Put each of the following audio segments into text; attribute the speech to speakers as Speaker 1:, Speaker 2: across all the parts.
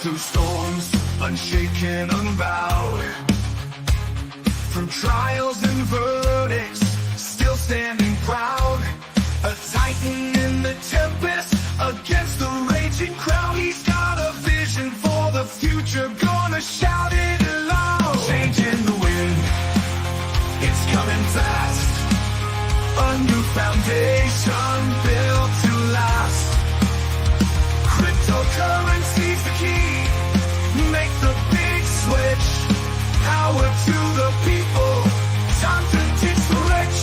Speaker 1: through storms, unshaken, unbowed. Through trials and verdicts, still standing proud. A titan in the tempest, against the raging crowd. He's got a vision for the future, gonna shout it aloud. Changing the wind, it's coming fast. A new foundation built to last. Cryptocurrency's the key, make the big switch. Power to the people, time to teach the rich.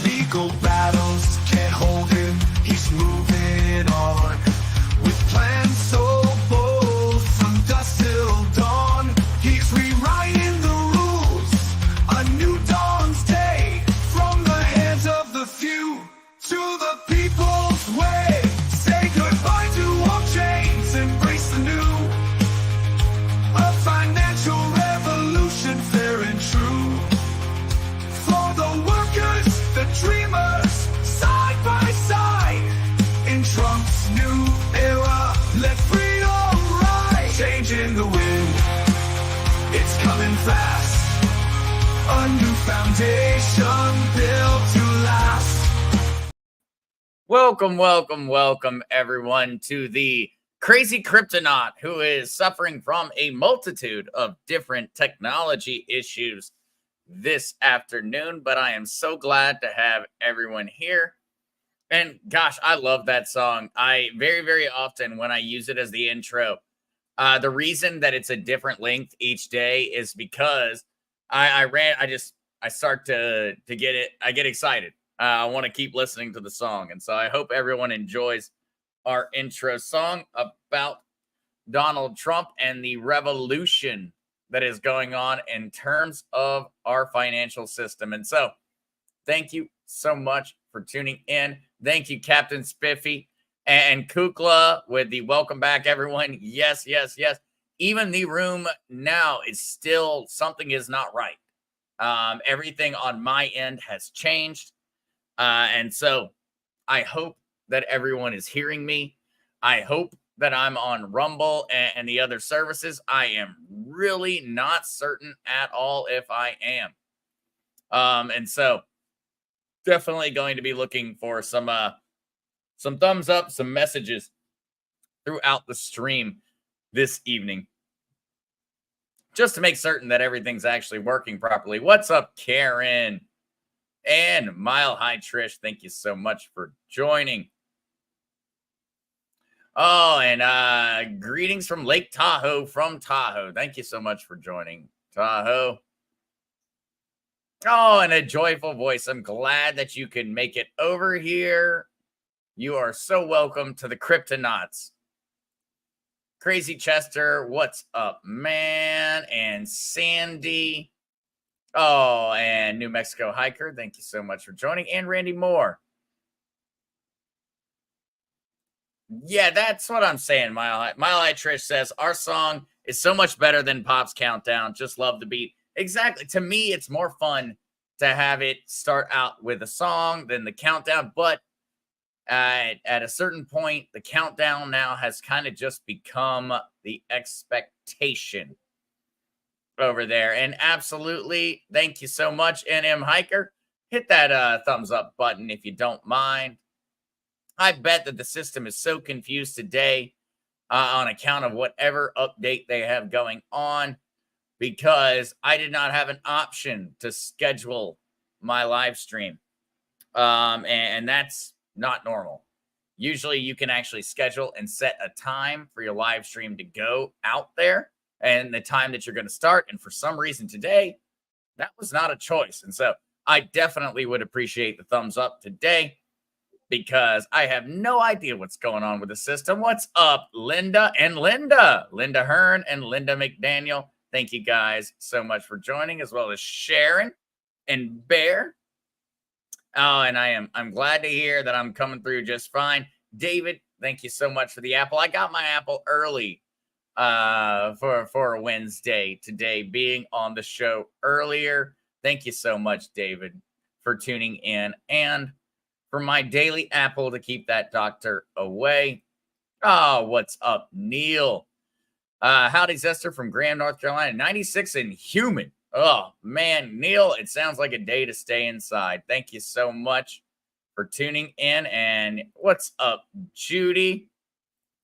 Speaker 1: Legal battles can't hold him, he's moving on. With plans so bold, from dusk till dawn. He's rewriting the rules, a new dawn's day. From the hands of the few to the people's way. Say goodbye to all chains, embrace the new. A financial revolution, fair and true. For the workers, the dreamers, side by side. In Trump's new era, let freedom rise. Changing the wind, it's coming fast. A new foundation built to last.
Speaker 2: Welcome, everyone, to the crazy cryptonaut who is suffering from a multitude of different technology issues this afternoon. But I am so glad to have everyone here. And gosh, I love that song. I very often, when I use it as the intro, the reason that it's a different length each day is because I start to get it. I get excited. I want to keep listening to the song. And so I hope everyone enjoys our intro song about Donald Trump and the revolution that is going on in terms of our financial system. And so thank you so much for tuning in. Thank you, Captain Spiffy and Kukla with the welcome back, everyone. Yes. Even the room now is still, something is not right. Everything on my end has changed. And so I hope that everyone is hearing me. I hope that I'm on Rumble and the other services. I am really not certain at all if I am. And so definitely going to be looking for some thumbs up, some messages throughout the stream this evening, just to make certain that everything's actually working properly. What's up, Karen? And Mile High Trish, thank you so much for joining. Oh, and greetings from Lake Tahoe, from Tahoe. Thank you so much for joining, Tahoe. Oh, and a joyful voice. I'm glad that you could make it over here. You are so welcome to the Cryptonauts. Crazy Chester, what's up, man? And Sandy. Oh, and New Mexico Hiker, thank you so much for joining. And Randy Moore. Yeah, that's what I'm saying, Mile High Trish says, our song is so much better than Pop's Countdown. Just love the beat. Exactly. To me, it's more fun to have it start out with a song than the countdown. But at a certain point, the countdown now has kind of just become the expectation over there. And absolutely, thank you so much, NM Hiker. Hit that thumbs up button if you don't mind. I bet that the system is so confused today on account of whatever update they have going on, because I did not have an option to schedule my live stream. And that's not normal. Usually you can actually schedule and set a time for your live stream to go out there and the time that you're going to start. And for some reason today, that was not a choice. And so I definitely would appreciate the thumbs up today, because I have no idea what's going on with the system. What's up, Linda and Linda Hearn and Linda McDaniel? Thank you guys so much for joining, as well as Sharon and Bear. Oh, and I'm glad to hear that I'm coming through just fine. David, thank you so much for the apple. I got my apple early for a Wednesday today, being on the show earlier. Thank you so much, David, for tuning in and for my daily apple to keep that doctor away. Oh, what's up, Neil? Howdy, Zester from Graham, North Carolina. 96 and humid. Oh, man, Neil, it sounds like a day to stay inside. Thank you so much for tuning in. And what's up, Judy?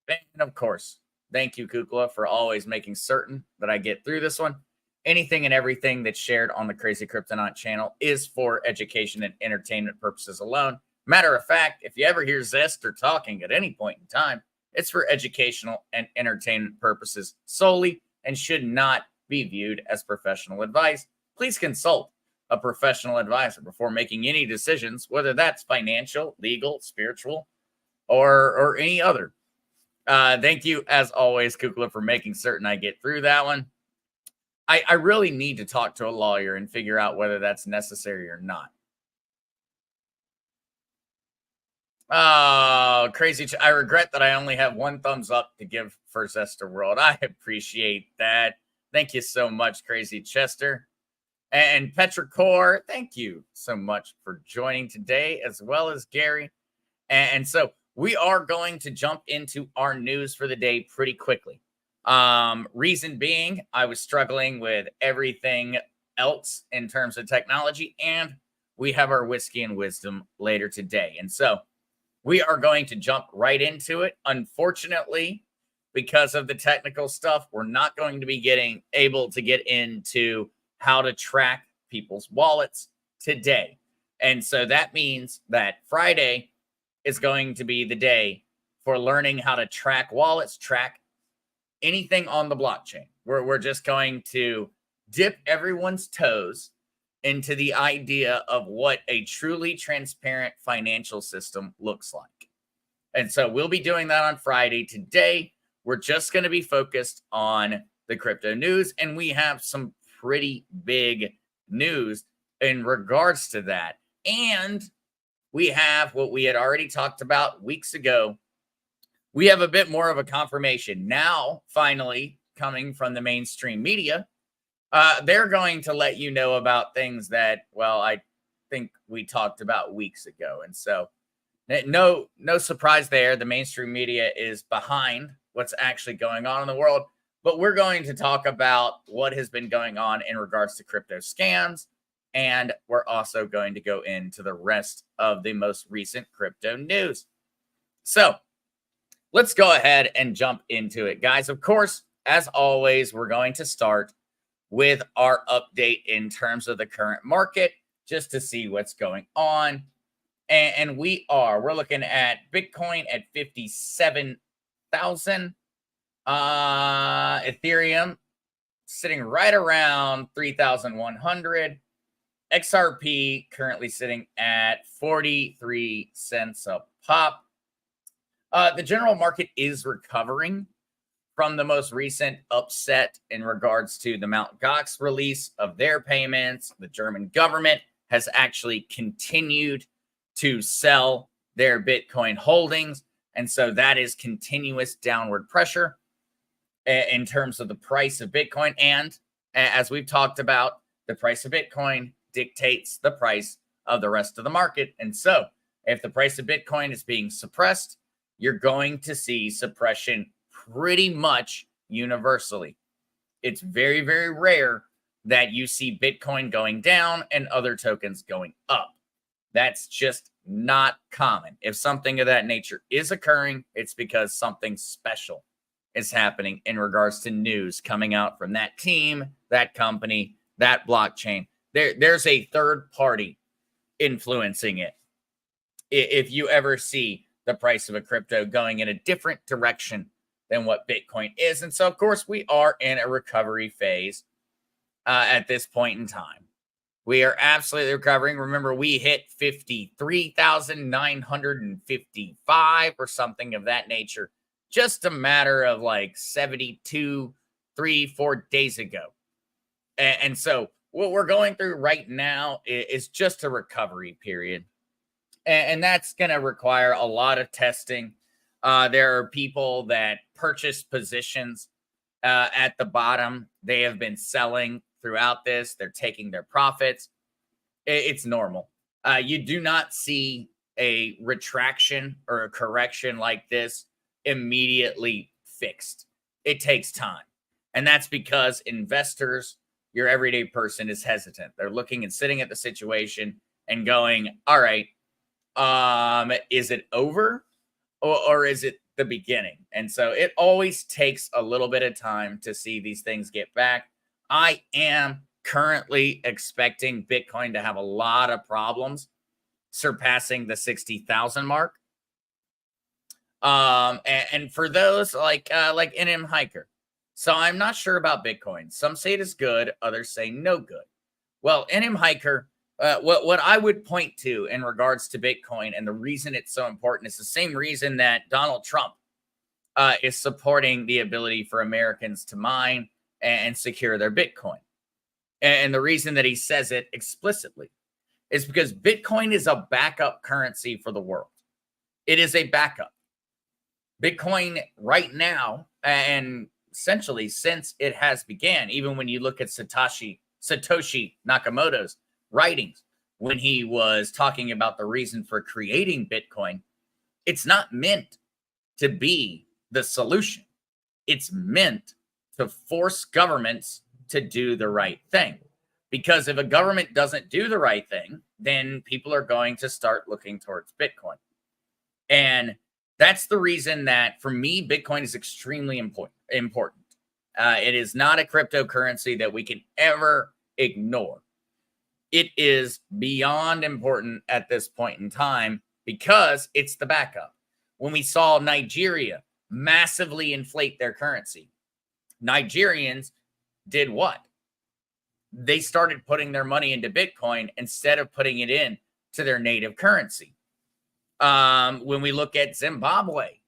Speaker 2: And of course, thank you, Kukla, for always making certain that I get through this one. Anything and everything that's shared on the Crazy Kryptonaut channel is for education and entertainment purposes alone. Matter of fact, if you ever hear Zester talking at any point in time, it's for educational and entertainment purposes solely and should not be viewed as professional advice. Please consult a professional advisor before making any decisions, whether that's financial, legal, spiritual, or any other. Thank you, as always, Kukla, for making certain I get through that one. I really need to talk to a lawyer and figure out whether that's necessary or not. Oh, crazy. I regret that I only have one thumbs up to give for Zester World. I appreciate that. Thank you so much, Crazy Chester. And Petrichor, thank you so much for joining today, as well as Gary. And so we are going to jump into our news for the day pretty quickly. Reason being, I was struggling with everything else in terms of technology, and we have our whiskey and wisdom later today. And so we are going to jump right into it. Unfortunately, because of the technical stuff, we're not going to be able to get into how to track people's wallets today. And so that means that Friday is going to be the day for learning how to track wallets, track anything on the blockchain. We're just going to dip everyone's toes into the idea of what a truly transparent financial system looks like. And so we'll be doing that on Friday. Today, we're just going to be focused on the crypto news, and we have some pretty big news in regards to that. And we have what we had already talked about weeks ago. We have a bit more of a confirmation now, finally, coming from the mainstream media. They're going to let you know about things that, well, I think we talked about weeks ago. And so no surprise there. The mainstream media is behind what's actually going on in the world. But we're going to talk about what has been going on in regards to crypto scams. And we're also going to go into the rest of the most recent crypto news. So let's go ahead and jump into it, guys. Of course, as always, we're going to start with our update in terms of the current market, just to see what's going on. And we're looking at Bitcoin at 57,000. Ethereum sitting right around 3,100. XRP currently sitting at 43 cents a pop. The general market is recovering from the most recent upset in regards to the Mt. Gox release of their payments. The German government has actually continued to sell their Bitcoin holdings. And so that is continuous downward pressure in terms of the price of Bitcoin. And as we've talked about, the price of Bitcoin dictates the price of the rest of the market. And so if the price of Bitcoin is being suppressed, you're going to see suppression pretty much universally. It's very, very rare that you see Bitcoin going down and other tokens going up. That's just not common. If something of that nature is occurring, it's because something special is happening in regards to news coming out from that team, that company, that blockchain. There's a third party influencing it. If you ever see the price of a crypto going in a different direction than what Bitcoin is. And so, of course, we are in a recovery phase at this point in time. We are absolutely recovering. Remember, we hit 53,955 or something of that nature just a matter of like 72, 3-4 days ago. And so what we're going through right now is just a recovery period. And that's going to require a lot of testing. There are people that purchase positions at the bottom. They have been selling throughout this. They're taking their profits. It's normal. You do not see a retraction or a correction like this immediately fixed. It takes time. And that's because investors, your everyday person, is hesitant. They're looking and sitting at the situation and going, all right, is it over or is it the beginning? And so it always takes a little bit of time to see these things get back. I am currently expecting Bitcoin to have a lot of problems surpassing the 60,000 mark. And for those like NM Hiker. So I'm not sure about Bitcoin. Some say it is good, others say no good. Well, NM Hiker, what I would point to in regards to Bitcoin and the reason it's so important is the same reason that Donald Trump is supporting the ability for Americans to mine and secure their Bitcoin. And the reason that he says it explicitly is because Bitcoin is a backup currency for the world. It is a backup. Bitcoin right now, and essentially since it has began, even when you look at Satoshi Nakamoto's writings, when he was talking about the reason for creating Bitcoin, it's not meant to be the solution. It's meant to force governments to do the right thing. Because if a government doesn't do the right thing, then people are going to start looking towards Bitcoin. And that's the reason that, for me, Bitcoin is extremely important. It is not a cryptocurrency that we can ever ignore. It is beyond important at this point in time because it's the backup. When we saw Nigeria massively inflate their currency, Nigerians did what? They started putting their money into Bitcoin instead of putting it in to their native currency. When we look at Zimbabwe,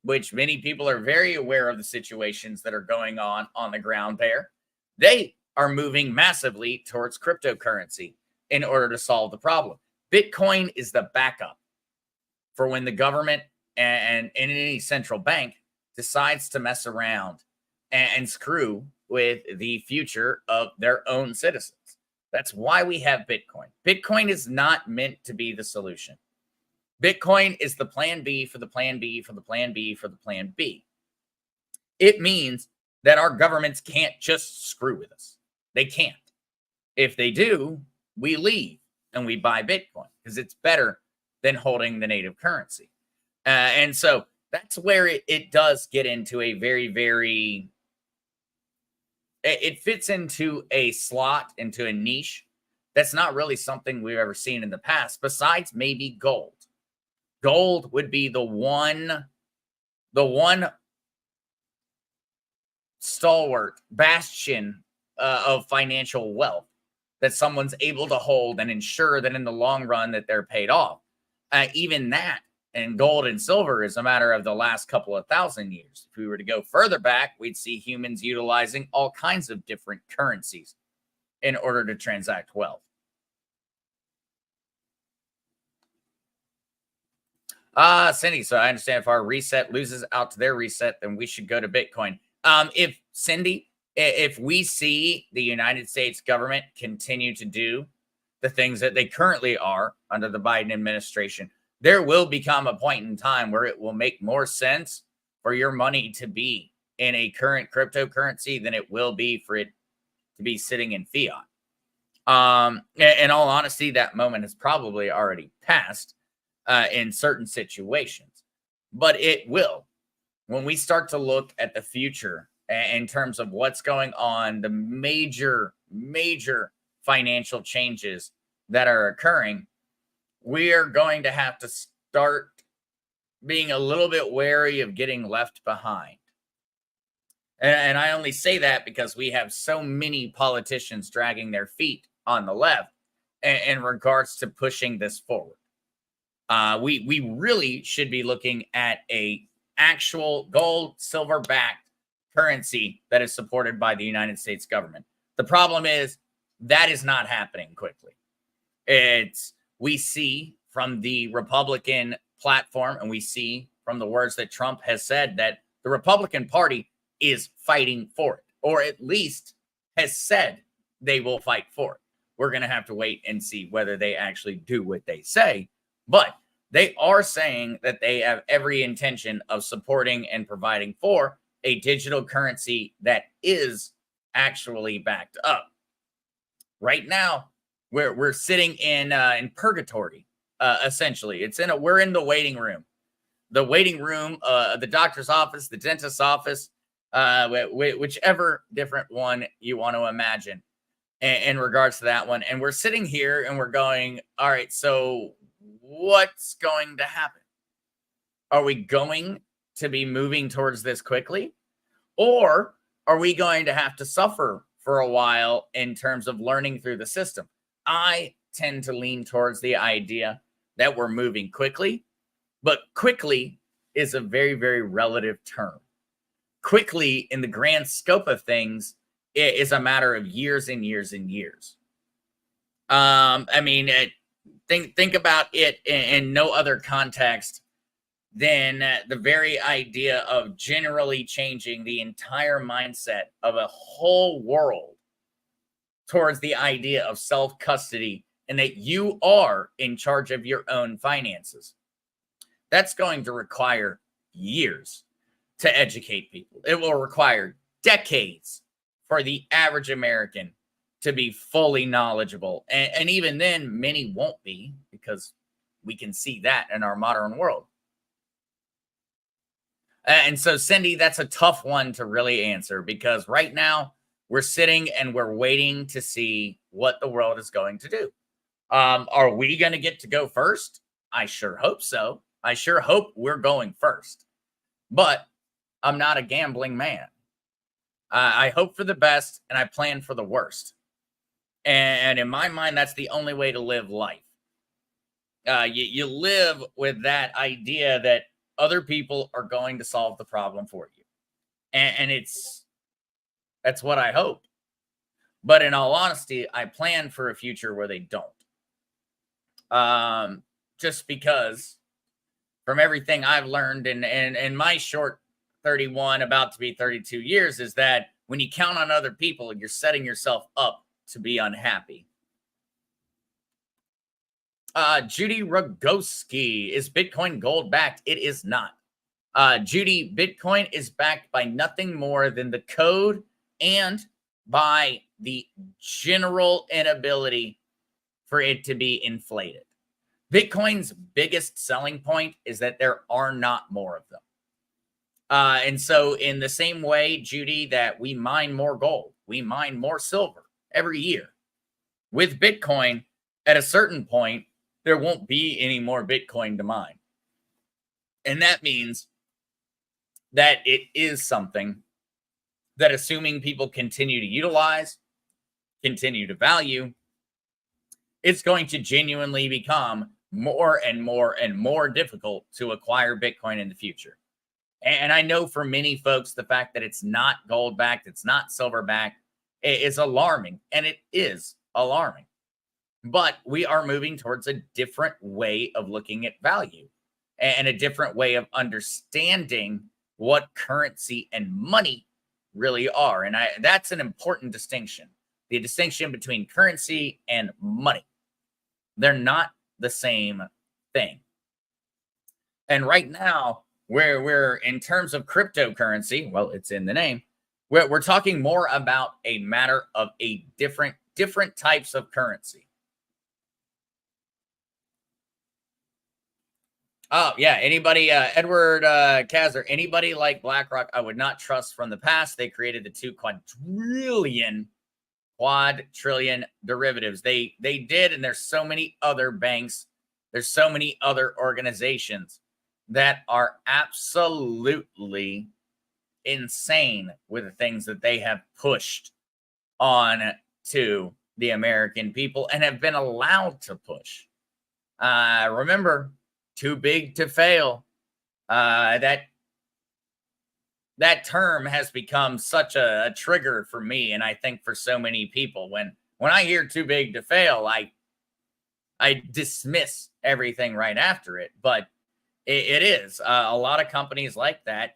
Speaker 2: which many people are very aware of the situations that are going on the ground there, they are moving massively towards cryptocurrency in order to solve the problem. Bitcoin is the backup for when the government and any central bank decides to mess around and screw with the future of their own citizens. That's why we have Bitcoin. Bitcoin is not meant to be the solution. Bitcoin is the plan B for the plan B for the plan B for the plan B. It means that our governments can't just screw with us. They can't. If they do, we leave and we buy Bitcoin because it's better than holding the native currency. And so that's where it does get into a very, very... It fits into a slot, into a niche. That's not really something we've ever seen in the past, besides maybe gold. Gold would be the one stalwart bastion of financial wealth that someone's able to hold and ensure that in the long run that they're paid off. Even that, and gold and silver is a matter of the last couple of thousand years. If we were to go further back, we'd see humans utilizing all kinds of different currencies in order to transact wealth. Cindy, so I understand if our reset loses out to their reset, then we should go to Bitcoin. If we see the United States government continue to do the things that they currently are under the Biden administration, there will become a point in time where it will make more sense for your money to be in a current cryptocurrency than it will be for it to be sitting in fiat. In all honesty, that moment has probably already passed in certain situations, but it will. When we start to look at the future in terms of what's going on, the major financial changes that are occurring, we are going to have to start being a little bit wary of getting left behind. And I only say that because we have so many politicians dragging their feet on the left in regards to pushing this forward. We really should be looking at a actual gold, silver backed currency that is supported by the United States government. The problem is that is not happening quickly. We see from the Republican platform, and we see from the words that Trump has said, that the Republican Party is fighting for it, or at least has said they will fight for it. We're going to have to wait and see whether they actually do what they say. But they are saying that they have every intention of supporting and providing for a digital currency that is actually backed up. Right now, we're sitting in purgatory. Essentially, we're in the waiting room. The waiting room, the doctor's office, the dentist's office, whichever different one you want to imagine in regards to that one. And we're sitting here and we're going, all right, so what's going to happen? Are we going to be moving towards this quickly? Or are we going to have to suffer for a while in terms of learning through the system? I tend to lean towards the idea that we're moving quickly, but quickly is a very, very relative term. Quickly, in the grand scope of things, it is a matter of years and years and years. I mean, think about it in no other context than the very idea of generally changing the entire mindset of a whole world towards the idea of self-custody and that you are in charge of your own finances. That's going to require years to educate people. It will require decades for the average American to be fully knowledgeable. And even then, many won't be, because we can see that in our modern world. And so, Cindy, that's a tough one to really answer, because right now we're sitting and we're waiting to see what the world is going to do. Are we going to get to go first? I sure hope so. I sure hope we're going first. But I'm not a gambling man. I hope for the best and I plan for the worst. And in my mind, that's the only way to live life. You live with that idea that other people are going to solve the problem for you. And that's what I hope. But in all honesty, I plan for a future where they don't. Just because from everything I've learned in my short 31, about to be 32 years, is that when you count on other people, you're setting yourself up to be unhappy. Judy Rogoski, is Bitcoin gold backed? It is not. Judy, Bitcoin is backed by nothing more than the code and by the general inability for it to be inflated. Bitcoin's biggest selling point is that there are not more of them. And so in the same way, Judy, that we mine more gold, we mine more silver every year. With Bitcoin, at a certain point, there won't be any more Bitcoin to mine. And that means that it is something that, assuming people continue to utilize, continue to value, it's going to genuinely become more and more and more difficult to acquire Bitcoin in the future. And I know for many folks, the fact that it's not gold backed, it's not silver backed, is alarming. And it is alarming. But we are moving towards a different way of looking at value and a different way of understanding what currency and money really are. And that's an important distinction. The distinction between currency and money. They're not the same thing. And right now, we're in terms of cryptocurrency, well, it's in the name, we're talking more about a matter of a different types of currency. Oh, yeah. Anybody, Edward Kazar, anybody like BlackRock, I would not trust from the past. They created the 2 quadrillion derivatives. They did, and there's so many other banks, there's so many other organizations that are absolutely insane with the things that they have pushed on to the American people and have been allowed to push. Remember, too big to fail. That term has become such a trigger for me, and I think for so many people. When I hear too big to fail, I dismiss everything right after it. But it is a lot of companies like that.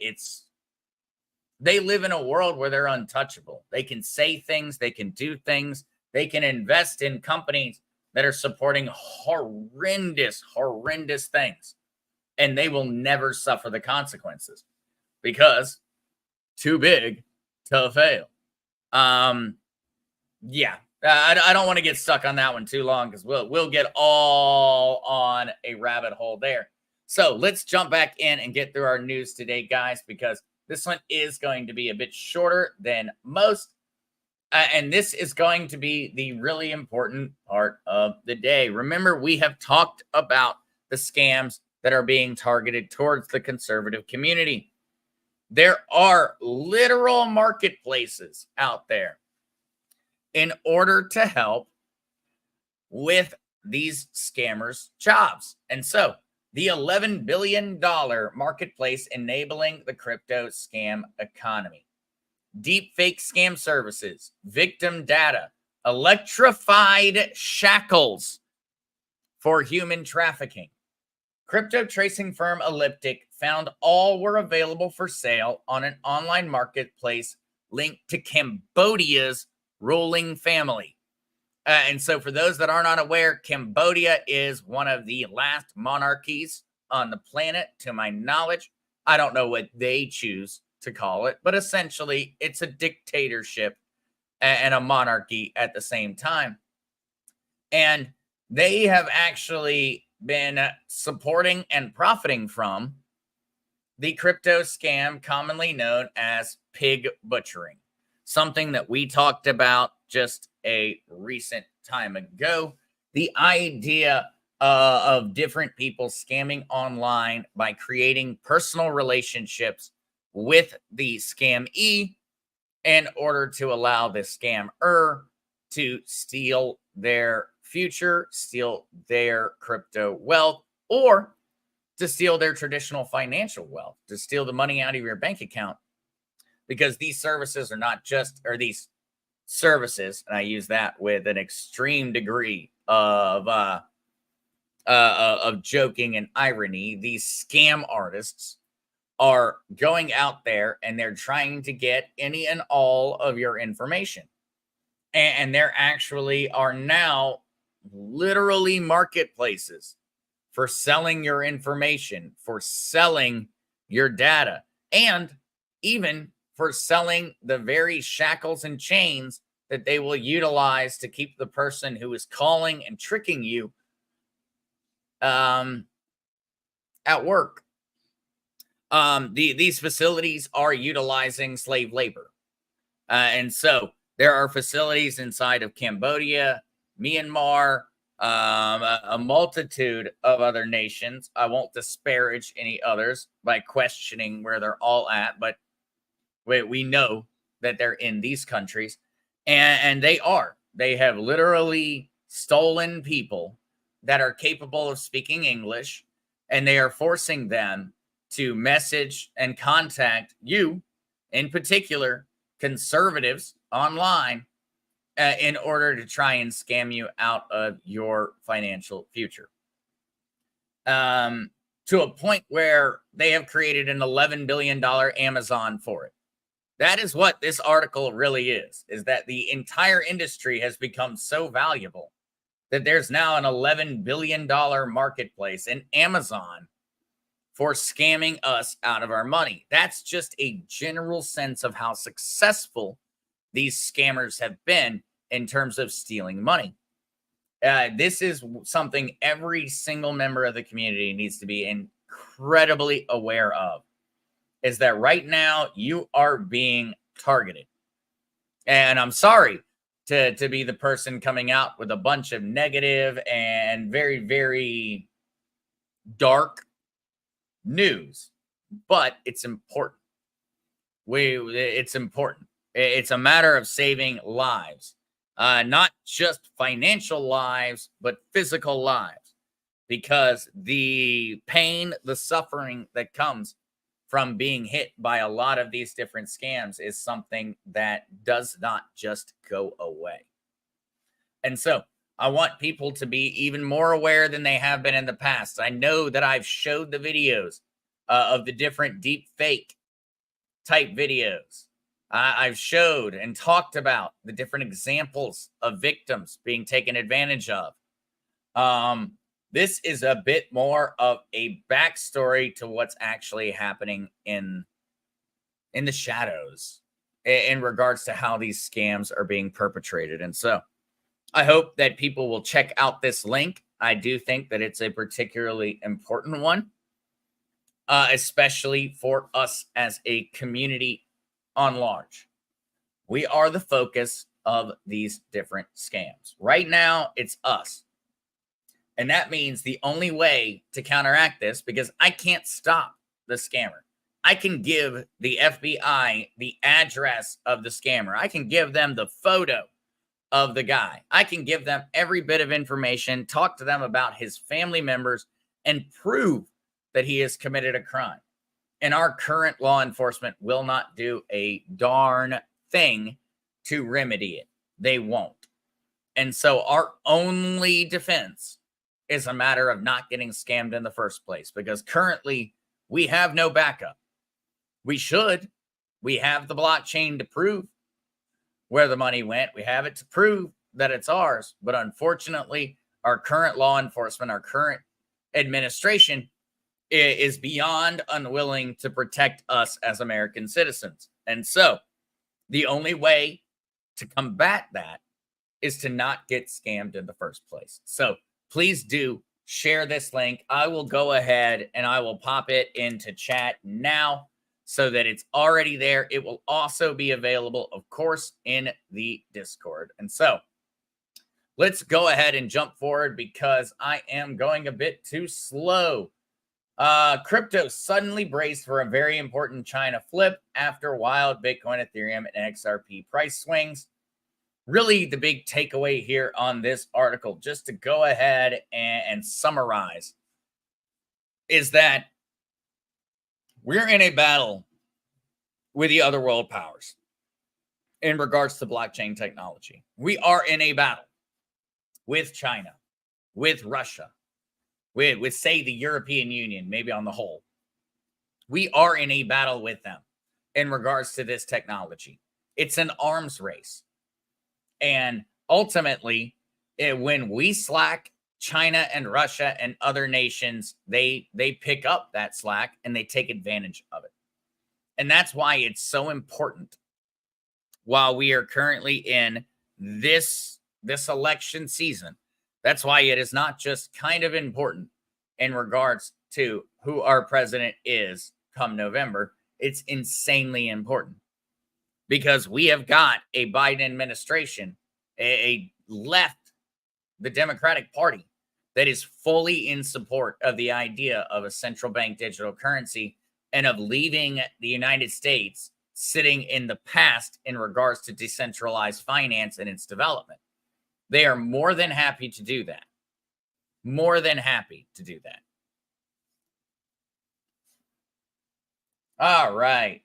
Speaker 2: They live in a world where they're untouchable. They can say things, they can do things, they can invest in companies that are supporting horrendous things, and they will never suffer the consequences because too big to fail. Yeah, I don't want to get stuck on that one too long because we'll get all on a rabbit hole there. So let's jump back in and get through our news today, guys, because this one is going to be a bit shorter than most. And this is going to be the really important part of the day. Remember, we have talked about the scams that are being targeted towards the conservative community. There are literal marketplaces out there in order to help with these scammers' jobs. And so the $11 billion marketplace enabling the crypto scam economy. Deep fake scam services, victim data, electrified shackles for human trafficking. Crypto tracing firm Elliptic found all were available for sale on an online marketplace linked to Cambodia's ruling family. And so for those that are not aware, Cambodia is one of the last monarchies on the planet, to my knowledge. I don't know what they choose to call it, but essentially it's a dictatorship and a monarchy at the same time. And they have actually been supporting and profiting from the crypto scam commonly known as pig butchering, something that we talked about just a recent time ago. The idea of different people scamming online by creating personal relationships with the scamee in order to allow the scammer to steal their future, steal their crypto wealth, or to steal their traditional financial wealth, to steal the money out of your bank account. Because these services are not just, or these services, and I use that with an extreme degree of joking and irony, these scam artists are going out there and they're trying to get any and all of your information. And there actually are now literally marketplaces for selling your information, for selling your data, and even for selling the very shackles and chains that they will utilize to keep the person who is calling and tricking you at work. These facilities are utilizing slave labor. And so there are facilities inside of Cambodia, Myanmar, a multitude of other nations. I won't disparage any others by questioning where they're all at, but we know that they're in these countries. And they have literally stolen people that are capable of speaking English, and they are forcing them to message and contact you, in particular, conservatives online, in order to try and scam you out of your financial future. To a point where they have created an $11 billion Amazon for it. That is what this article really is that the entire industry has become so valuable that there's now an $11 billion marketplace in Amazon for scamming us out of our money. That's just a general sense of how successful these scammers have been in terms of stealing money. This is something every single member of the community needs to be incredibly aware of, is that right now you are being targeted. And I'm sorry to be the person coming out with a bunch of negative and very, very dark news, but it's important. It's important. It's a matter of saving lives, not just financial lives, but physical lives, because the pain, the suffering that comes from being hit by a lot of these different scams is something that does not just go away. And so I want people to be even more aware than they have been in the past. I know that I've showed the videos of the different deep fake type videos I've showed and talked about the different examples of victims being taken advantage of. This is a bit more of a backstory to what's actually happening in the shadows in regards to how these scams are being perpetrated. And so I hope that people will check out this link. I do think that it's a particularly important one, especially for us as a community on large. We are the focus of these different scams. Right now, it's us. And that means the only way to counteract this, because I can't stop the scammer. I can give the FBI the address of the scammer. I can give them the photo of the guy. I can give them every bit of information, talk to them about his family members, and prove that he has committed a crime. And our current law enforcement will not do a darn thing to remedy it. They won't. And so our only defense is a matter of not getting scammed in the first place, because currently we have no backup. We should. We have the blockchain to prove where the money went. We have it to prove that it's ours. But unfortunately, our current law enforcement, our current administration is beyond unwilling to protect us as American citizens. And so the only way to combat that is to not get scammed in the first place. So please do share this link. I will go ahead and I will pop it into chat now so that it's already there. It will also be available, of course, in the Discord. And so let's go ahead and jump forward because I am going a bit too slow. Crypto suddenly braced for a very important China flip after wild Bitcoin, Ethereum, and XRP price swings. Really, the big takeaway here on this article, just to go ahead and summarize, is that we're in a battle with the other world powers in regards to blockchain technology. We are in a battle with China, with Russia, with say the European Union, maybe on the whole. We are in a battle with them in regards to this technology. It's an arms race. And ultimately, when we slack, China and Russia and other nations, they pick up that slack and they take advantage of it. And that's why it's so important while we are currently in this election season. That's why it is not just kind of important in regards to who our president is come November. It's insanely important because we have got a Biden administration, a left, the Democratic Party, that is fully in support of the idea of a central bank digital currency and of leaving the United States sitting in the past in regards to decentralized finance and its development. They are more than happy to do that. More than happy to do that. All right.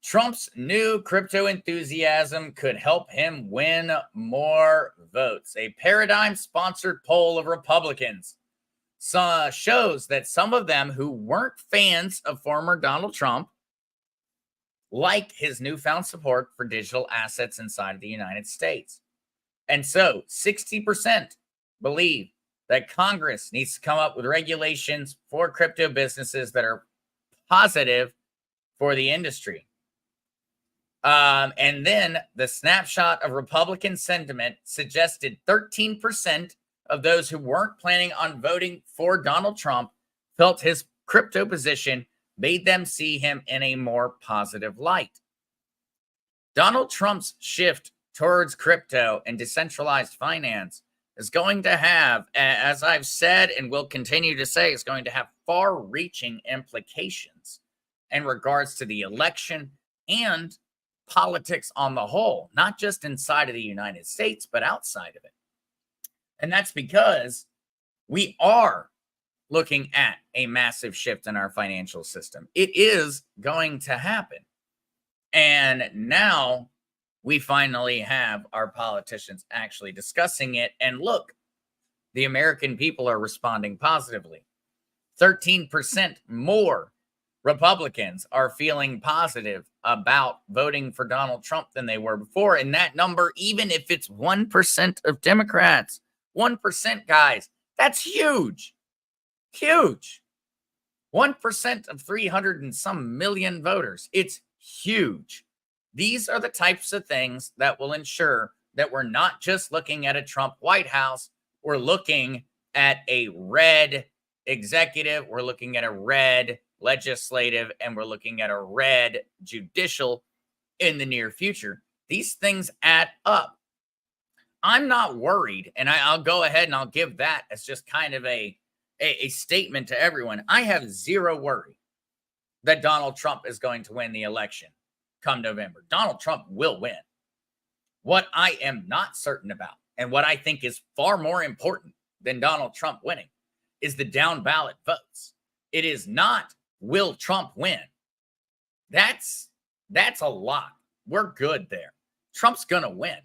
Speaker 2: Trump's new crypto enthusiasm could help him win more votes. A Paradigm-sponsored poll of Republicans shows that some of them who weren't fans of former Donald Trump like his newfound support for digital assets inside of the United States. And so 60% believe that Congress needs to come up with regulations for crypto businesses that are positive for the industry. And then the snapshot of Republican sentiment suggested 13% of those who weren't planning on voting for Donald Trump felt his crypto position made them see him in a more positive light. Donald Trump's shift towards crypto and decentralized finance is going to have, as I've said and will continue to say, is going to have far-reaching implications in regards to the election and politics on the whole, not just inside of the United States, but outside of it. And that's because we are looking at a massive shift in our financial system. It is going to happen. And now we finally have our politicians actually discussing it. And look, the American people are responding positively. 13% more Republicans are feeling positive about voting for Donald Trump than they were before. And that number, even if it's 1% of Democrats, 1%, guys, that's huge. Huge. 1% of 300 and some million voters. It's huge. These are the types of things that will ensure that we're not just looking at a Trump White House. We're looking at a red executive. We're looking at a red legislative, and we're looking at a red judicial in the near future. These things add up. I'm not worried, and I'll go ahead and I'll give that as just kind of a statement to everyone. I have zero worry that Donald Trump is going to win the election come November. Donald Trump will win. What I am not certain about, and what I think is far more important than Donald Trump winning, is the down ballot votes. It is not, will Trump win? That's a lot. We're good there. Trump's going to win.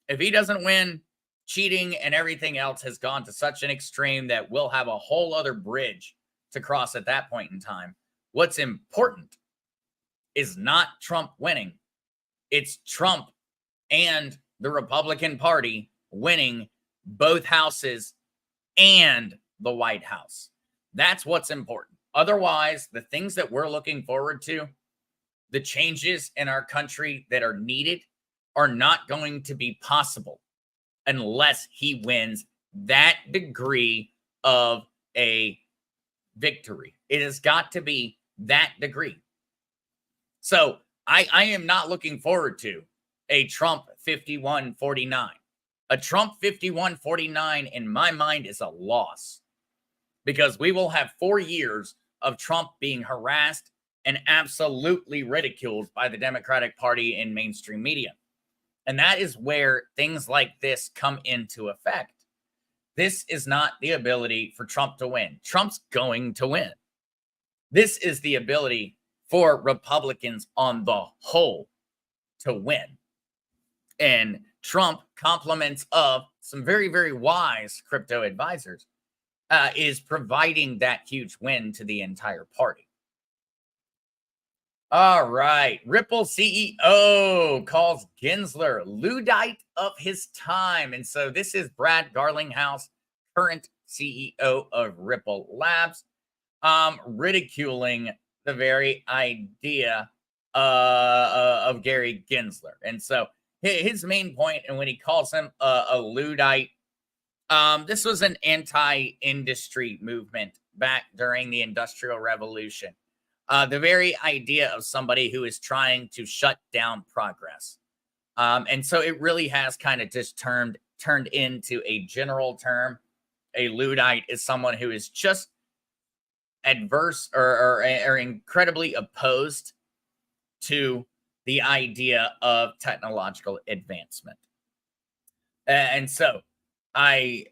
Speaker 2: If he doesn't win, cheating and everything else has gone to such an extreme that we'll have a whole other bridge to cross at that point in time. What's important is not Trump winning. It's Trump and the Republican Party winning both houses and the White House. That's what's important. Otherwise, the things that we're looking forward to, the changes in our country that are needed, are not going to be possible unless he wins that degree of a victory. It has got to be that degree. So I am not looking forward to a Trump 51-49. A Trump 51-49 in my mind is a loss, because we will have 4 years of Trump being harassed and absolutely ridiculed by the Democratic Party and mainstream media. And that is where things like this come into effect. This is not the ability for Trump to win. Trump's going to win. This is the ability for Republicans on the whole to win. And Trump, compliments of some very, very wise crypto advisors, is providing that huge win to the entire party. All right. Ripple CEO calls Gensler Luddite of his time. And so this is Brad Garlinghouse, current CEO of Ripple Labs, ridiculing the very idea of Gary Gensler. And so his main point, and when he calls him a Luddite, this was an anti-industry movement back during the Industrial Revolution. The very idea of somebody who is trying to shut down progress. And so it really has kind of just turned into a general term. A Luddite is someone who is just adverse or incredibly opposed to the idea of technological advancement. And so I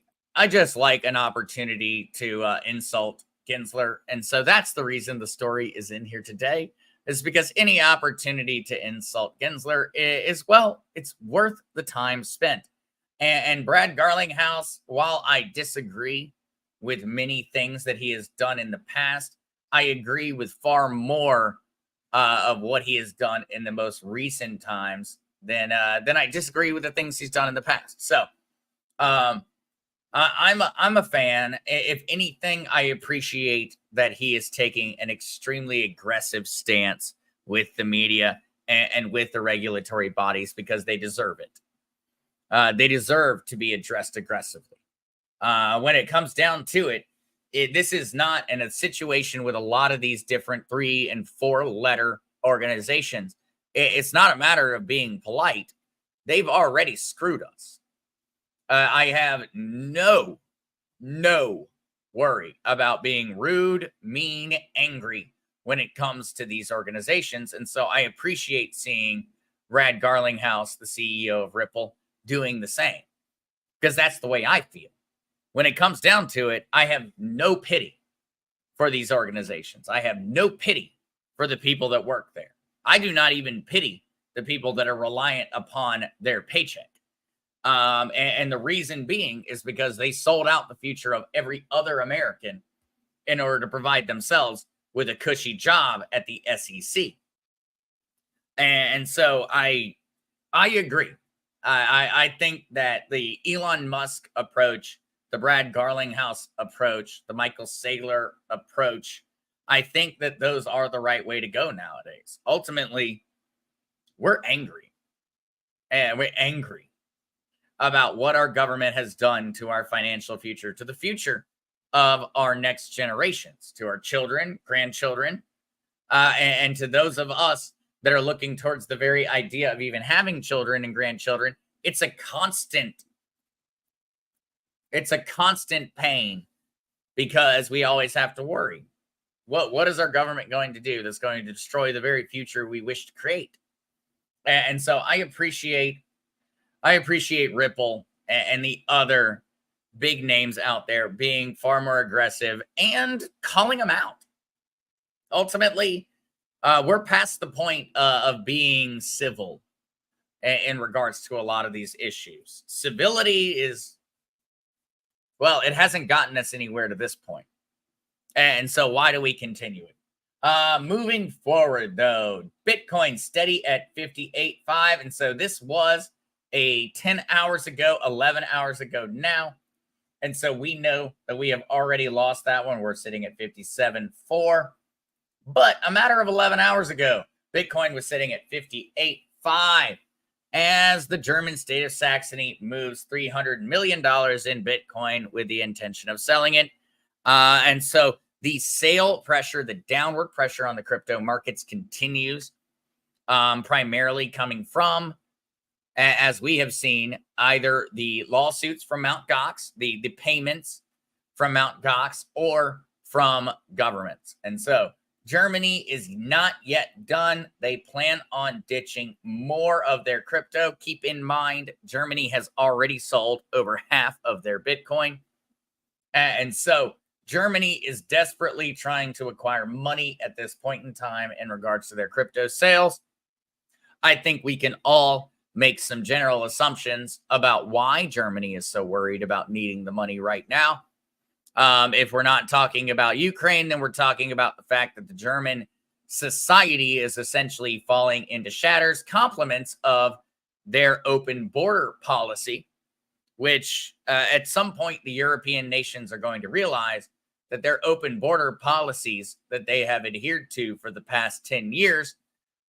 Speaker 2: just like an opportunity to insult Gensler. And so that's the reason the story is in here today, is because any opportunity to insult Gensler is, well, it's worth the time spent. And Brad Garlinghouse, while I disagree with many things that he has done in the past, I agree with far more of what he has done in the most recent times than I disagree with the things he's done in the past. So I'm a fan. If anything, I appreciate that he is taking an extremely aggressive stance with the media and with the regulatory bodies, because they deserve it. They deserve to be addressed aggressively. When it comes down to it, this is not in a situation with a lot of these different 3- and 4-letter organizations. It's not a matter of being polite. They've already screwed us. I have no worry about being rude, mean, angry when it comes to these organizations. And so I appreciate seeing Brad Garlinghouse, the CEO of Ripple, doing the same, because that's the way I feel. When it comes down to it, I have no pity for these organizations. I have no pity for the people that work there. I do not even pity the people that are reliant upon their paycheck. And the reason being is because they sold out the future of every other American in order to provide themselves with a cushy job at the SEC. And so I agree. I think that the Elon Musk approach, the Brad Garlinghouse approach, the Michael Saylor approach, I think that those are the right way to go nowadays. Ultimately, we're angry. And we're angry about what our government has done to our financial future, to the future of our next generations, to our children, grandchildren, and to those of us that are looking towards the very idea of even having children and grandchildren. It's a constant pain because we always have to worry. What is our government going to do that's going to destroy the very future we wish to create? And so I appreciate Ripple and the other big names out there being far more aggressive and calling them out. Ultimately, we're past the point of being civil in regards to a lot of these issues. Civility is, well, it hasn't gotten us anywhere to this point. And so why do we continue it? Moving forward, though, Bitcoin steady at 58.5. And so this was a 10 hours ago, 11 hours ago now. And so we know that we have already lost that one. We're sitting at 57.4. But a matter of 11 hours ago, Bitcoin was sitting at 58.5 as the German state of Saxony moves $300 million in Bitcoin with the intention of selling it. And so the sale pressure, the downward pressure on the crypto markets continues, primarily coming from, as we have seen, either the lawsuits from Mt. Gox, the payments from Mt. Gox, or from governments. And so Germany is not yet done. They plan on ditching more of their crypto. Keep in mind, Germany has already sold over half of their Bitcoin. And so Germany is desperately trying to acquire money at this point in time in regards to their crypto sales. I think we can all make some general assumptions about why Germany is so worried about needing the money right now. If we're not talking about Ukraine, then we're talking about the fact that the German society is essentially falling into shatters, compliments of their open border policy, which at some point the European nations are going to realize that their open border policies that they have adhered to for the past 10 years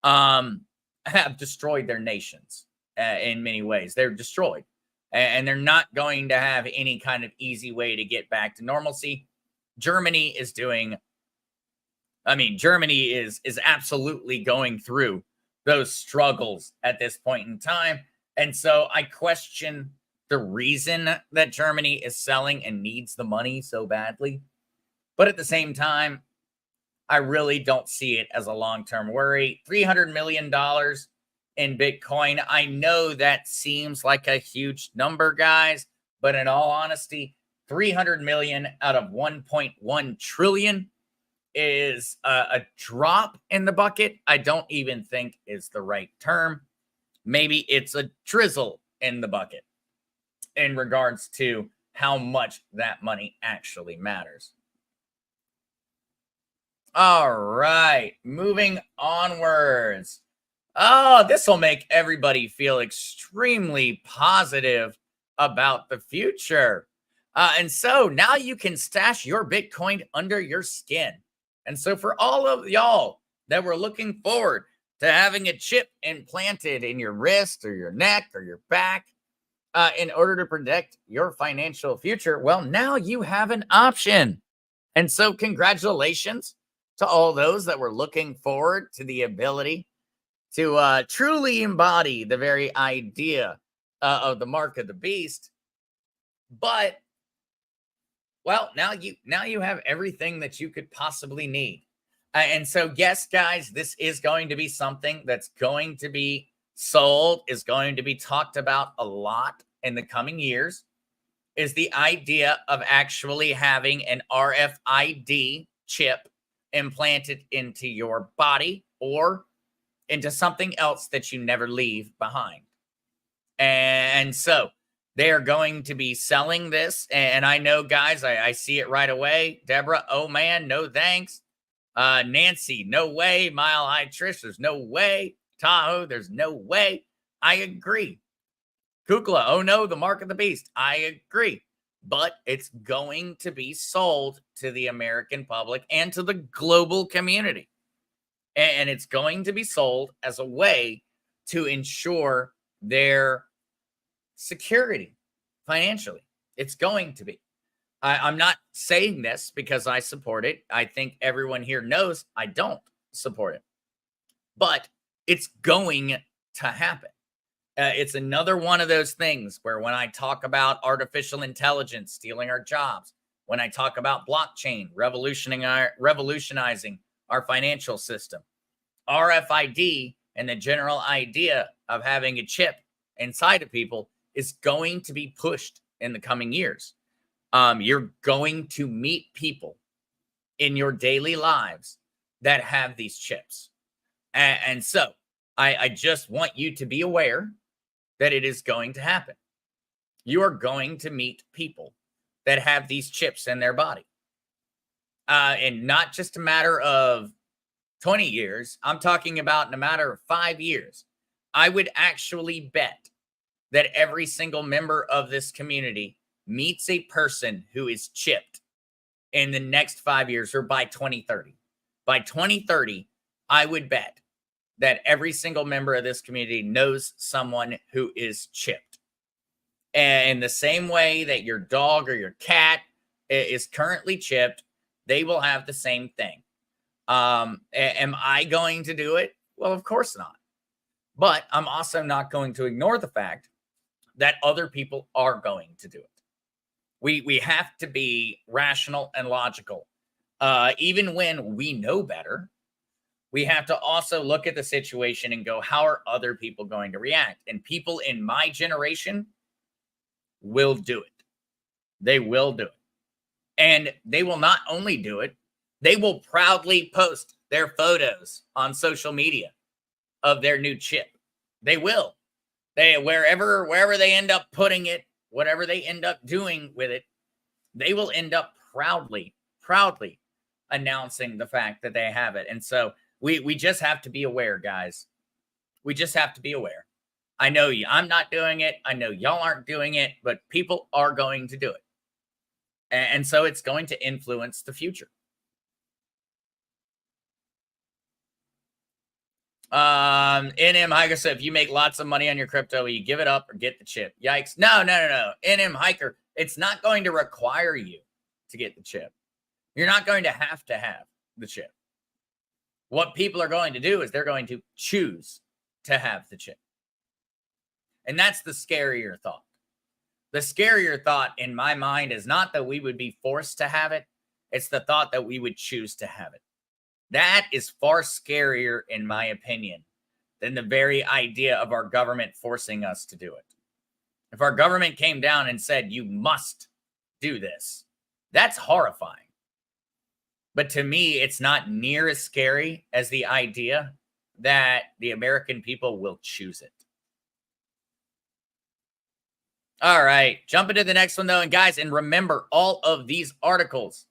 Speaker 2: have destroyed their nations in many ways. They're destroyed. And they're not going to have any kind of easy way to get back to normalcy. Germany is absolutely going through those struggles at this point in time. And so I question the reason that Germany is selling and needs the money so badly. But at the same time, I really don't see it as a long-term worry. $300 million in Bitcoin. I know that seems like a huge number, guys, but in all honesty, 300 million out of 1.1 trillion is a drop in the bucket. I don't even think is the right term. Maybe it's a drizzle in the bucket in regards to how much that money actually matters. All right, moving onwards. Oh, this will make everybody feel extremely positive about the future. And so now you can stash your Bitcoin under your skin. And so for all of y'all that were looking forward to having a chip implanted in your wrist or your neck or your back in order to protect your financial future, well, now you have an option. And so congratulations to all those that were looking forward to the ability to truly embody the very idea of the mark of the beast. But, well, now you have everything that you could possibly need. And so, yes, guys, this is going to be something that's going to be sold, is going to be talked about a lot in the coming years, is the idea of actually having an RFID chip implanted into your body or into something else that you never leave behind. And so they are going to be selling this. And I know, guys, I see it right away. Deborah, oh man, no thanks. Nancy, no way. Mile High Trish, there's no way. Tahoe, there's no way. I agree. Kukla, oh no, the mark of the beast. I agree. But it's going to be sold to the American public and to the global community. And it's going to be sold as a way to ensure their security financially. It's going to be. I'm not saying this because I support it. I think everyone here knows I don't support it. But it's going to happen. It's another one of those things where when I talk about artificial intelligence stealing our jobs, when I talk about blockchain revolutionizing our financial system, RFID and the general idea of having a chip inside of people is going to be pushed in the coming years. You're going to meet people in your daily lives that have these chips. And so I just want you to be aware that it is going to happen. You are going to meet people that have these chips in their body. And not just a matter of 20 years. I'm talking about in a matter of 5 years. I would actually bet that every single member of this community meets a person who is chipped in the next 5 years or by 2030. By 2030, I would bet that every single member of this community knows someone who is chipped. And in the same way that your dog or your cat is currently chipped, they will have the same thing. Am I going to do it? Well, of course not. But I'm also not going to ignore the fact that other people are going to do it. We have to be rational and logical. Even when we know better, we have to also look at the situation and go, how are other people going to react? And people in my generation will do it. They will do it. And they will not only do it, they will proudly post their photos on social media of their new chip. They will. Wherever they end up putting it, whatever they end up doing with it, they will end up proudly announcing the fact that they have it. And so we just have to be aware, guys. We just have to be aware. I know I'm not doing it. I know y'all aren't doing it, but people are going to do it. And so it's going to influence the future. NM Hiker said, if you make lots of money on your crypto, you give it up or get the chip. Yikes. No. NM Hiker, it's not going to require you to get the chip. You're not going to have the chip. What people are going to do is they're going to choose to have the chip. And that's the scarier thought. The scarier thought in my mind is not that we would be forced to have it. It's the thought that we would choose to have it. That is far scarier, in my opinion, than the very idea of our government forcing us to do it. If our government came down and said, you must do this, that's horrifying. But to me, it's not near as scary as the idea that the American people will choose it. All right, jump into the next one, though. And guys, and remember, all of these articles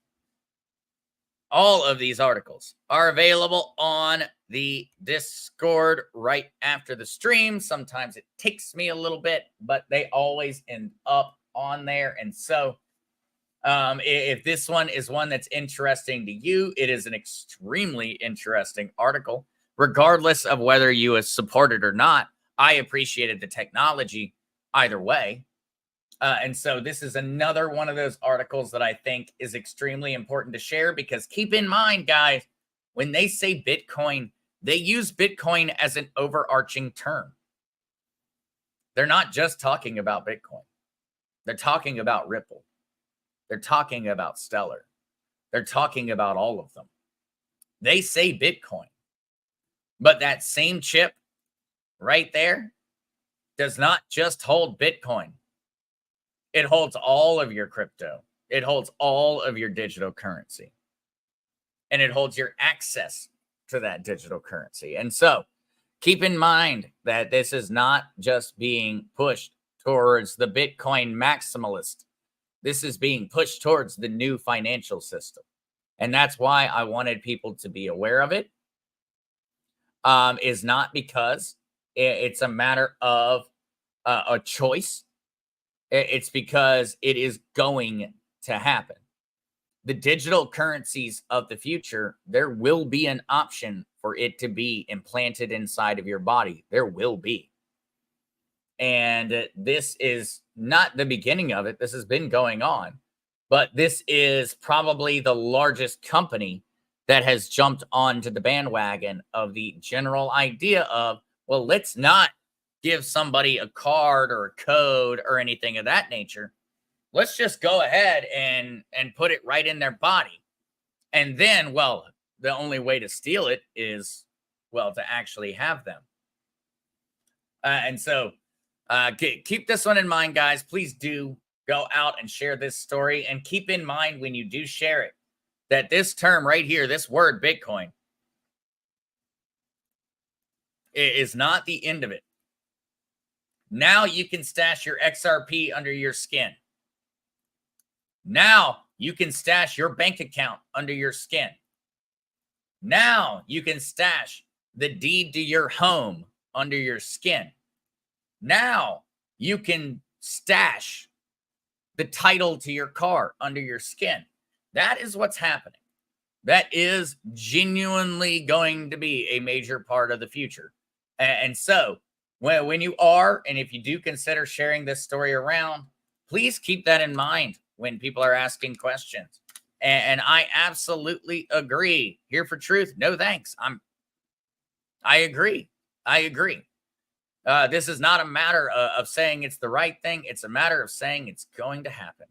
Speaker 2: are available on the Discord right after the stream. Sometimes it takes me a little bit, but they always end up on there. And so if this one is one that's interesting to you, it is an extremely interesting article, regardless of whether you support it or not. I appreciated the technology either way. And so this is another one of those articles that I think is extremely important to share, because keep in mind, guys, when they say Bitcoin, they use Bitcoin as an overarching term. They're not just talking about Bitcoin. They're talking about Ripple. They're talking about Stellar. They're talking about all of them. They say Bitcoin, but that same chip right there does not just hold Bitcoin. It holds all of your crypto. It holds all of your digital currency. And it holds your access to that digital currency. And so keep in mind that this is not just being pushed towards the Bitcoin maximalist. This is being pushed towards the new financial system. And that's why I wanted people to be aware of it. Is not because it's a matter of a choice. It's because it is going to happen. The digital currencies of the future, there will be an option for it to be implanted inside of your body. There will be. And this is not the beginning of it. This has been going on. But this is probably the largest company that has jumped onto the bandwagon of the general idea of, well, let's not give somebody a card or a code or anything of that nature. Let's just go ahead and put it right in their body. And then, well, the only way to steal it is, well, to actually have them. And so keep this one in mind, guys. Please do go out and share this story. And keep in mind when you do share it, that this term right here, this word Bitcoin, is not the end of it. Now you can stash your XRP under your skin. Now you can stash your bank account under your skin. Now you can stash the deed to your home under your skin. Now you can stash the title to your car under your skin. That is what's happening. That is genuinely going to be a major part of the future. And so when you are, and if you do consider sharing this story around, please keep that in mind when people are asking questions. And I absolutely agree. Here for truth. No thanks. I agree. I agree. This is not a matter of saying it's the right thing. It's a matter of saying it's going to happen.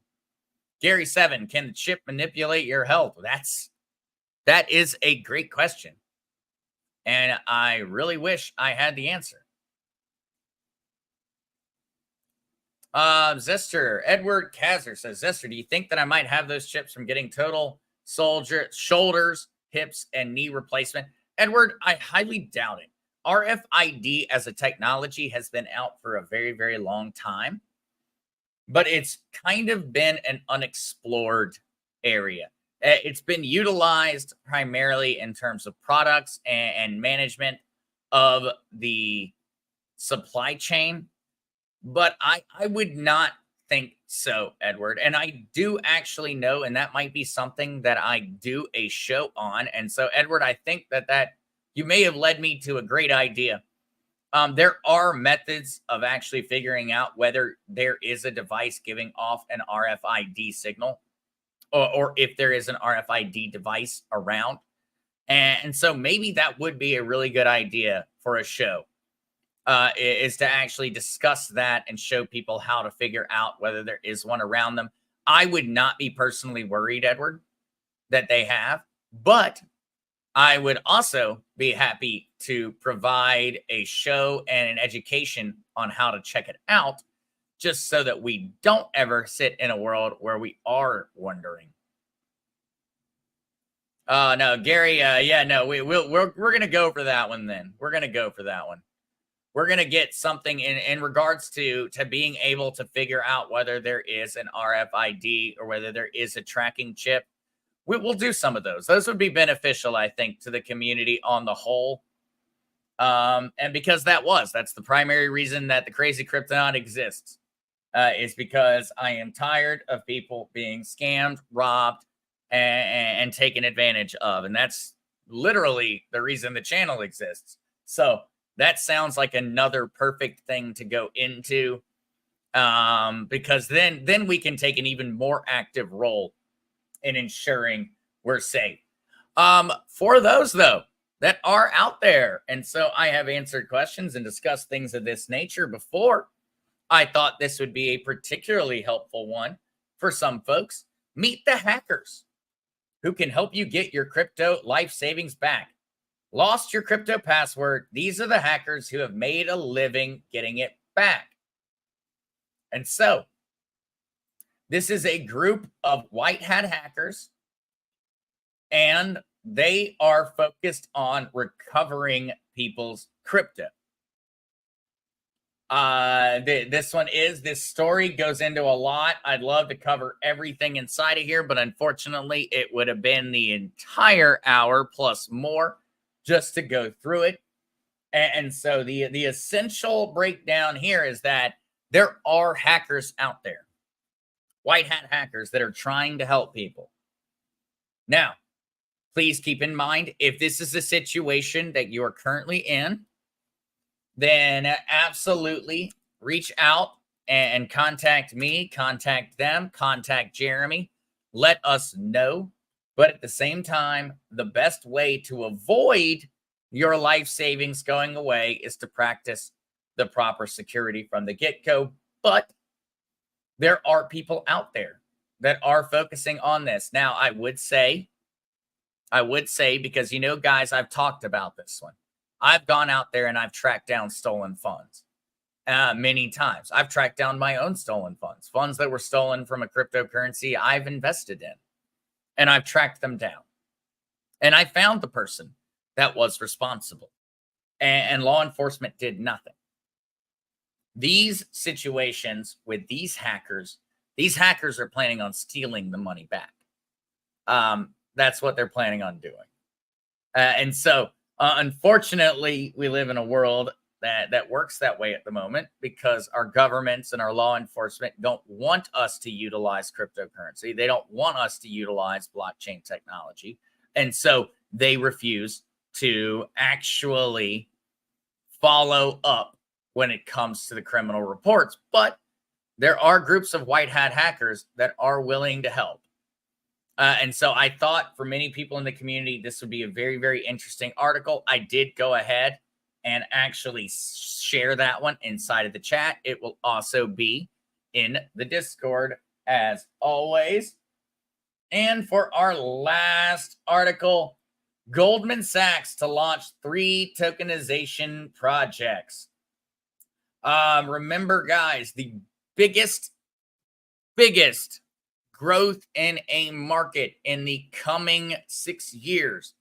Speaker 2: Gary 7, can the chip manipulate your health? That is a great question. And I really wish I had the answer. Zester, Edward Kazzer says, Zester, do you think that I might have those chips from getting total shoulders, hips, and knee replacement? Edward, I highly doubt it. RFID as a technology has been out for a very, very long time, but it's kind of been an unexplored area. It's been utilized primarily in terms of products and management of the supply chain. But I would not think so, Edward. And I do actually know, and that might be something that I do a show on. And so, Edward, I think that you may have led me to a great idea. There are methods of actually figuring out whether there is a device giving off an RFID signal, or if there is an RFID device around. And so maybe that would be a really good idea for a show. Is to actually discuss that and show people how to figure out whether there is one around them. I would not be personally worried, Edward, that they have, but I would also be happy to provide a show and an education on how to check it out, just so that we don't ever sit in a world where we are wondering. No, Gary, yeah, no, we're going to go for that one then. We're going to go for that one. We're going to get something in regards to being able to figure out whether there is an RFID or whether there is a tracking chip. We'll do some of those. Those would be beneficial, I think, to the community on the whole. And because that's the primary reason that the Crazy Kryptonaut exists, is because I am tired of people being scammed, robbed, and taken advantage of. And that's literally the reason the channel exists. So that sounds like another perfect thing to go into, because then we can take an even more active role in ensuring we're safe. For those, though, that are out there, and so I have answered questions and discussed things of this nature before, I thought this would be a particularly helpful one for some folks. Meet the hackers who can help you get your crypto life savings back. Lost your crypto password? These are the hackers who have made a living getting it back. And so, this is a group of white hat hackers, and they are focused on recovering people's crypto. This story goes into a lot. I'd love to cover everything inside of here, but unfortunately it would have been the entire hour plus more just to go through it. And so the essential breakdown here is that there are hackers out there, white hat hackers that are trying to help people. Now, please keep in mind, if this is a situation that you are currently in, then absolutely reach out and contact me, contact them, contact Jeremy. Let us know. But at the same time, the best way to avoid your life savings going away is to practice the proper security from the get-go. But there are people out there that are focusing on this. Now, I would say, because, guys, I've talked about this one. I've gone out there and I've tracked down stolen funds many times. I've tracked down my own stolen funds that were stolen from a cryptocurrency I've invested in, and I've tracked them down. And I found the person that was responsible, and law enforcement did nothing. These situations with these hackers are planning on stealing the money back. That's what they're planning on doing. And so, unfortunately, we live in a world that works that way at the moment because our governments and our law enforcement don't want us to utilize cryptocurrency. They don't want us to utilize blockchain technology. And so they refuse to actually follow up when it comes to the criminal reports. But there are groups of white hat hackers that are willing to help. And so I thought for many people in the community, this would be a very, very interesting article. I did go ahead and actually share that one inside of the chat. It will also be in the Discord as always. And for our last article, Goldman Sachs to launch 3 tokenization projects. Remember, guys, the biggest growth in a market in the coming 6 years.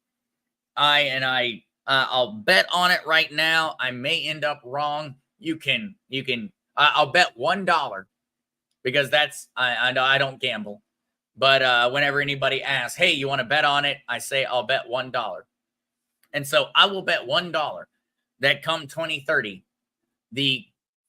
Speaker 2: I'll bet on it right now. I may end up wrong. I'll bet $1 because I don't gamble. But whenever anybody asks, hey, you want to bet on it? I say, I'll bet $1. And so I will bet $1 that come 2030, the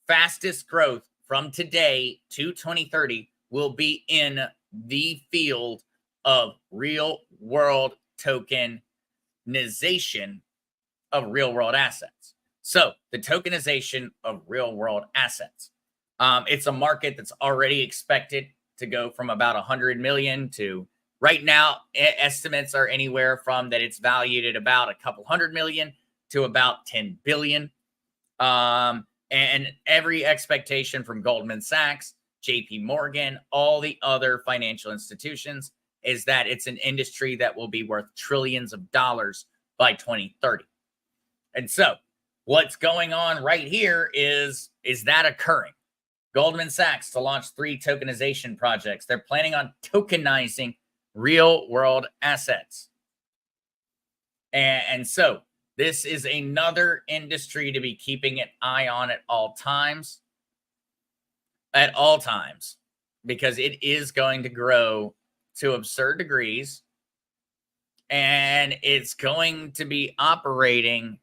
Speaker 2: fastest growth from today to 2030 will be in the field of real world tokenization of real world assets. So the tokenization of real world assets. It's a market that's already expected to go from about 100 million to right now. Estimates are anywhere from that it's valued at about a couple hundred million to about 10 billion. And every expectation from Goldman Sachs, JP Morgan, all the other financial institutions is that it's an industry that will be worth trillions of dollars by 2030. And so what's going on right here is that occurring. Goldman Sachs to launch 3 tokenization projects. They're planning on tokenizing real world assets. And so this is another industry to be keeping an eye on at all times. At all times, because it is going to grow to absurd degrees. And it's going to be operating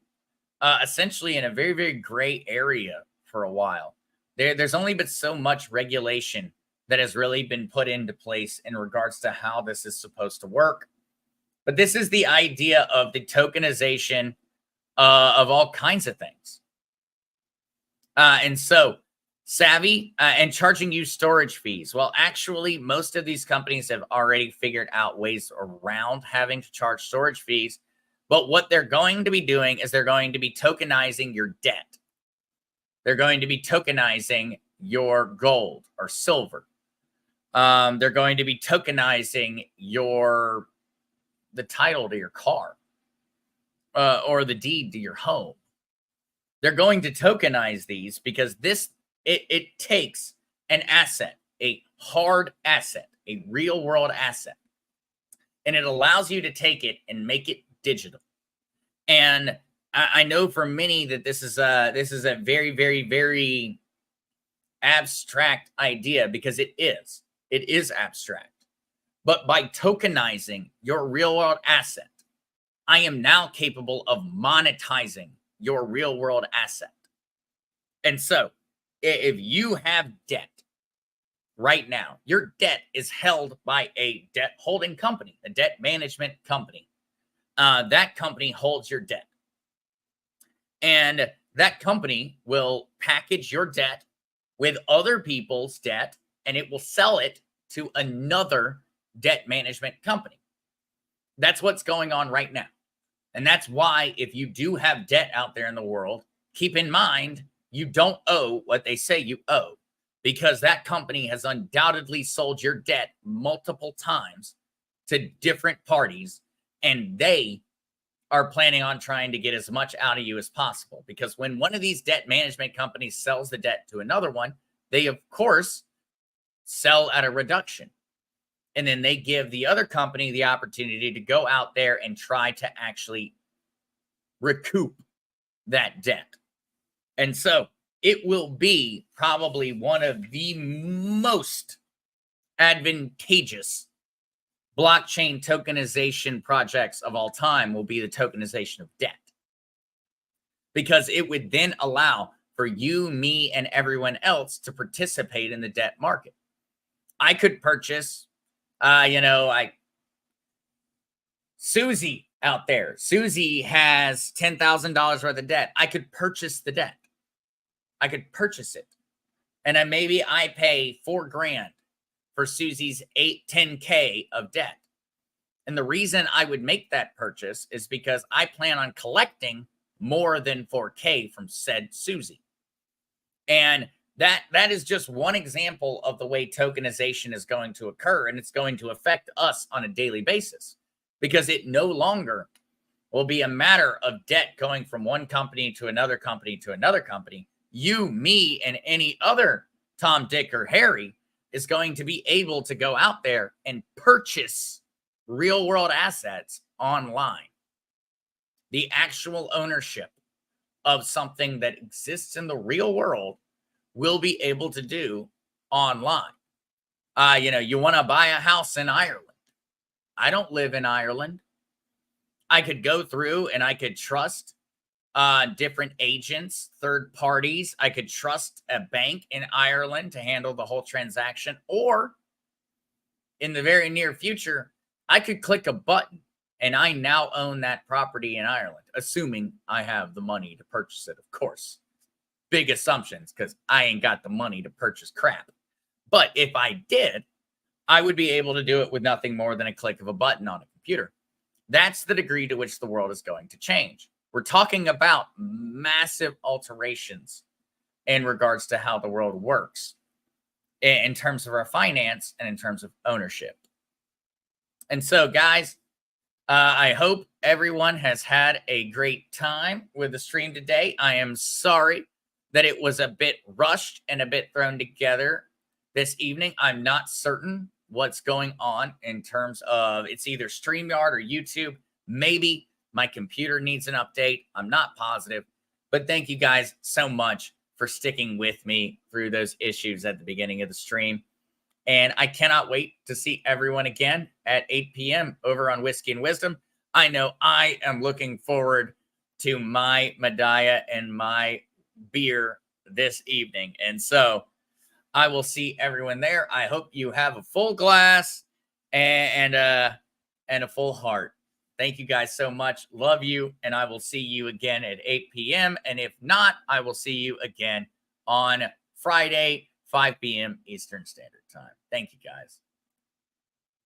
Speaker 2: essentially in a very, very gray area for a while. There's only been so much regulation that has really been put into place in regards to how this is supposed to work. But this is the idea of the tokenization of all kinds of things. And so savvy and charging you storage fees. Well, actually, most of these companies have already figured out ways around having to charge storage fees. But what they're going to be doing is they're going to be tokenizing your debt. They're going to be tokenizing your gold or silver. They're going to be tokenizing the title to your car or the deed to your home. They're going to tokenize these because it takes an asset, a hard asset, a real world asset, and it allows you to take it and make it digital. And I know for many that this is a very, very, very abstract idea, because it is. It is abstract. But by tokenizing your real world asset, I am now capable of monetizing your real world asset. And so, if you have debt right now, your debt is held by a debt holding company, a debt management company. That company holds your debt. And that company will package your debt with other people's debt, and it will sell it to another debt management company. That's what's going on right now. And that's why, if you do have debt out there in the world, keep in mind you don't owe what they say you owe, because that company has undoubtedly sold your debt multiple times to different parties, and they are planning on trying to get as much out of you as possible. Because when one of these debt management companies sells the debt to another one, they, of course, sell at a reduction. And then they give the other company the opportunity to go out there and try to actually recoup that debt. And so it will be probably one of the most advantageous blockchain tokenization projects of all time will be the tokenization of debt. Because it would then allow for you, me, and everyone else to participate in the debt market. I could purchase, Susie out there. Susie has $10,000 worth of debt. I could purchase the debt. I could purchase it. And then maybe I pay $4,000 for Susie's 10K of debt. And the reason I would make that purchase is because I plan on collecting more than $4K from said Susie. And that is just one example of the way tokenization is going to occur, and it's going to affect us on a daily basis, because it no longer will be a matter of debt going from one company to another company to another company. You, me, and any other Tom, Dick, or Harry is going to be able to go out there and purchase real world assets online. The actual ownership of something that exists in the real world will be able to do online. You want to buy a house in Ireland. I don't live in Ireland. I could go through and I could trust different agents, third parties. I could trust a bank in Ireland to handle the whole transaction. Or in the very near future, I could click a button and I now own that property in Ireland, assuming I have the money to purchase it, of course. Big assumptions, because I ain't got the money to purchase crap. But if I did, I would be able to do it with nothing more than a click of a button on a computer. That's the degree to which the world is going to change. We're talking about massive alterations in regards to how the world works in terms of our finance and in terms of ownership. And so, guys, I hope everyone has had a great time with the stream today. I am sorry that it was a bit rushed and a bit thrown together this evening. I'm not certain what's going on in terms of it's either StreamYard or YouTube. Maybe my computer needs an update. I'm not positive. But thank you guys so much for sticking with me through those issues at the beginning of the stream. And I cannot wait to see everyone again at 8 p.m. over on Whiskey and Wisdom. I know I am looking forward to my Medaya and my beer this evening. And so I will see everyone there. I hope you have a full glass and a full heart. Thank you guys so much. Love you. And I will see you again at 8 p.m. And if not, I will see you again on Friday, 5 p.m. Eastern Standard Time. Thank you, guys.